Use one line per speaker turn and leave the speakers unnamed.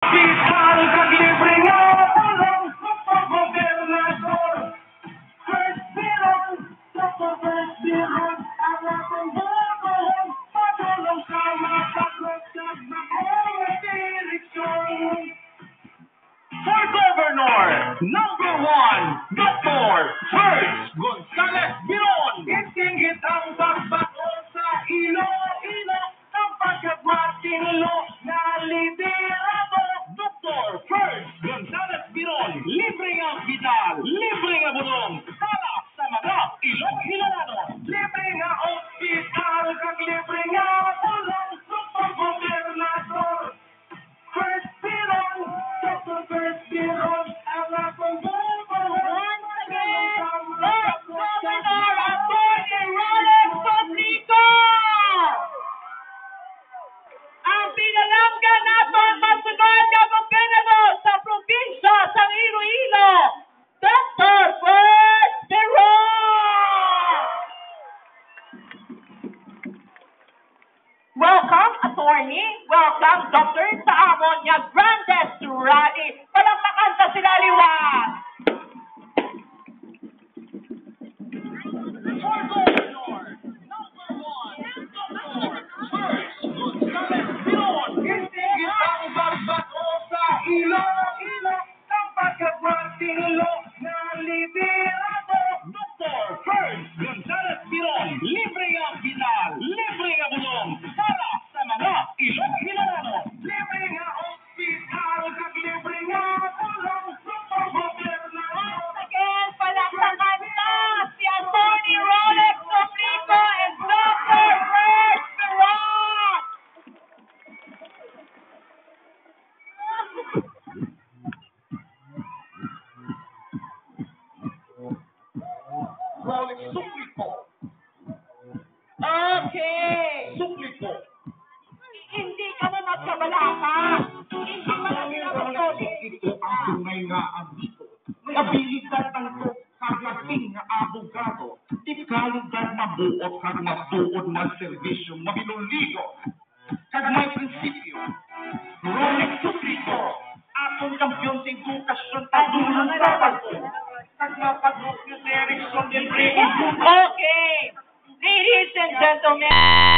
Hospital kaglibre nga tulong sa gobernador. First biron, sa first biron, ang atong bubuhon, patulong sa makaklosag na mga direksyon. For Governor, number 1, Dr. Hertz Gonzalez Biron. Itinggit ang pagbato sa Iloilo, ang pagkagmatinlo na liderado. Dr. Hertz Gonzalez Biron, libreng hospital, libreng bulong para sa mga Iloilano. Libreng hospital, kag libreng bulong sa gobernador. First Biron, Dr. First Biron, ang atong bubuhon.
Once again, let's Governor Atty. Rolex Patrico! Ang pinalangga naton masunod na gobernador sa probinsya sa Iloilo, Dr. First Biron! Welcome, attorney. Welcome, Dr. sa amon niya grandest rally. Palakpakan sa sila liwan.
For Governor, number 1, Dr. Hertz Gonzalez Biron. Itinggit ang pagbato sa Iloilo, ang pagkagmatinlo na liderado. Dr. Hertz Gonzalez Biron, libreng hospital, libreng bulong para sa mga Iloilano. Libreng hospital, kag libreng bulong sa gobernador.
Again, palakpakan na si Atty. Rolex Patrico and Dr. First Biron!
Rolex supli po.
Okay.
Supli po.
Hindi ka na magkabalaka. Hindi mo na pinapagod.
Ito ang tunay nga ambito. Abilidad ng kaglating na abogado. Ikalidad na buot kag matuod na serbisyo mabinuligo. Kag may prinsipyo. Rolex Suprito. Atong kampiyon sa edukasyon padulong sa bago. Kag mapagod yung direksyon del rey.
Okay. Ladies and gentlemen.